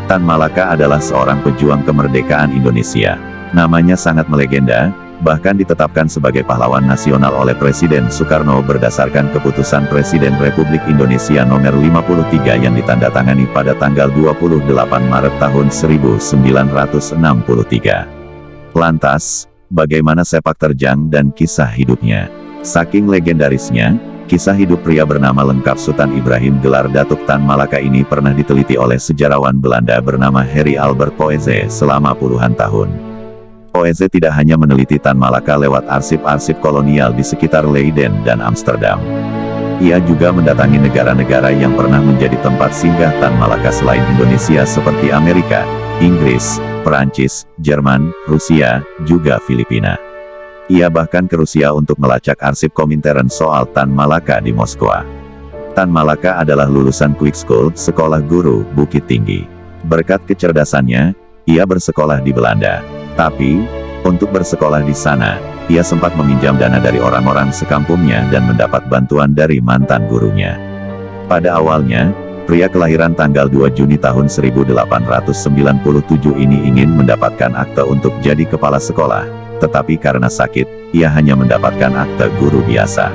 Tan Malaka adalah seorang pejuang kemerdekaan Indonesia. Namanya sangat melegenda, bahkan ditetapkan sebagai pahlawan nasional oleh Presiden Soekarno berdasarkan keputusan Presiden Republik Indonesia nomor 53 yang ditandatangani pada tanggal 28 Maret tahun 1963. Lantas, bagaimana sepak terjang dan kisah hidupnya? Saking legendarisnya, kisah hidup pria bernama lengkap Sultan Ibrahim gelar Datuk Tan Malaka ini pernah diteliti oleh sejarawan Belanda bernama Harry Albert Poeze selama puluhan tahun. Poeze tidak hanya meneliti Tan Malaka lewat arsip-arsip kolonial di sekitar Leiden dan Amsterdam. Ia juga mendatangi negara-negara yang pernah menjadi tempat singgah Tan Malaka selain Indonesia seperti Amerika, Inggris, Perancis, Jerman, Rusia, juga Filipina. Ia bahkan ke Rusia untuk melacak arsip Komintern soal Tan Malaka di Moskwa. Tan Malaka adalah lulusan Quick School, sekolah guru, Bukit Tinggi. Berkat kecerdasannya, ia bersekolah di Belanda. Tapi, untuk bersekolah di sana, ia sempat meminjam dana dari orang-orang sekampungnya dan mendapat bantuan dari mantan gurunya. Pada awalnya, pria kelahiran tanggal 2 Juni tahun 1897 ini ingin mendapatkan akte untuk jadi kepala sekolah. Tetapi karena sakit, ia hanya mendapatkan akte guru biasa.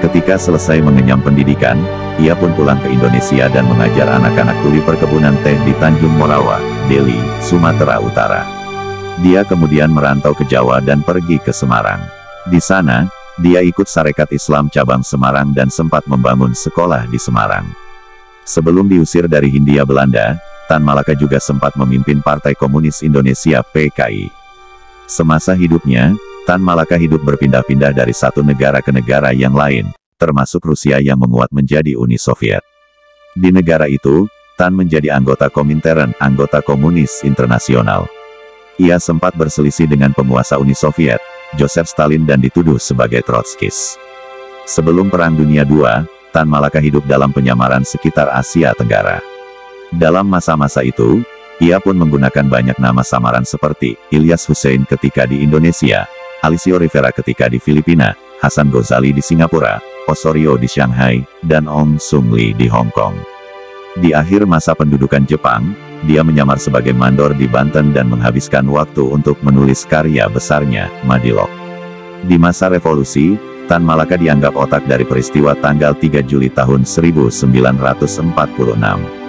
Ketika selesai mengenyam pendidikan, ia pun pulang ke Indonesia dan mengajar anak-anak tuli perkebunan teh di Tanjung Morawa, Deli, Sumatera Utara. Dia kemudian merantau ke Jawa dan pergi ke Semarang. Di sana, dia ikut Sarekat Islam Cabang Semarang dan sempat membangun sekolah di Semarang. Sebelum diusir dari Hindia Belanda, Tan Malaka juga sempat memimpin Partai Komunis Indonesia (PKI). Semasa hidupnya, Tan Malaka hidup berpindah-pindah dari satu negara ke negara yang lain, termasuk Rusia yang menguat menjadi Uni Soviet. Di negara itu, Tan menjadi anggota Komintern, anggota Komunis Internasional. Ia sempat berselisih dengan penguasa Uni Soviet, Joseph Stalin dan dituduh sebagai Trotskis. Sebelum Perang Dunia II, Tan Malaka hidup dalam penyamaran sekitar Asia Tenggara. Dalam masa-masa itu, ia pun menggunakan banyak nama samaran seperti Ilyas Hussein ketika di Indonesia, Alisio Rivera ketika di Filipina, Hasan Ghazali di Singapura, Osorio di Shanghai, dan Ong Sung Lee di Hong Kong. Di akhir masa pendudukan Jepang, dia menyamar sebagai mandor di Banten dan menghabiskan waktu untuk menulis karya besarnya, Madilog. Di masa revolusi, Tan Malaka dianggap otak dari peristiwa tanggal 3 Juli tahun 1946.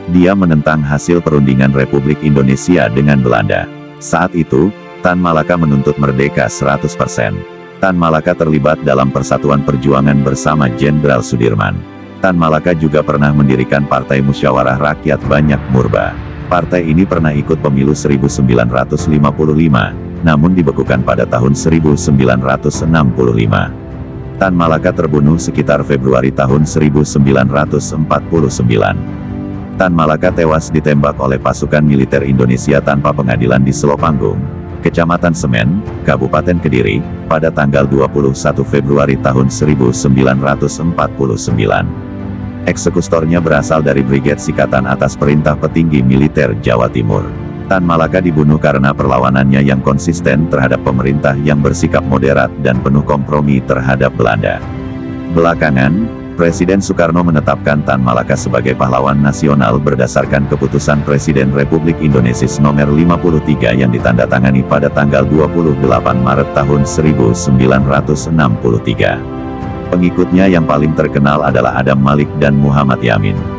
Dia menentang hasil perundingan Republik Indonesia dengan Belanda. Saat itu, Tan Malaka menuntut merdeka 100%. Tan Malaka terlibat dalam Persatuan Perjuangan bersama Jenderal Sudirman. Tan Malaka juga pernah mendirikan Partai Musyawarah Rakyat Banyak Murba. Partai ini pernah ikut pemilu 1955, namun dibekukan pada tahun 1965. Tan Malaka terbunuh sekitar Februari tahun 1949. Tan Malaka tewas ditembak oleh pasukan militer Indonesia tanpa pengadilan di Selopanggung, Kecamatan Semen, Kabupaten Kediri, pada tanggal 21 Februari tahun 1949. Eksekutornya berasal dari Brigade Sikatan atas perintah petinggi militer Jawa Timur. Tan Malaka dibunuh karena perlawanannya yang konsisten terhadap pemerintah yang bersikap moderat dan penuh kompromi terhadap Belanda. Belakangan, Presiden Soekarno menetapkan Tan Malaka sebagai pahlawan nasional berdasarkan keputusan Presiden Republik Indonesia nomor 53 yang ditandatangani pada tanggal 28 Maret tahun 1963. Pengikutnya yang paling terkenal adalah Adam Malik dan Muhammad Yamin.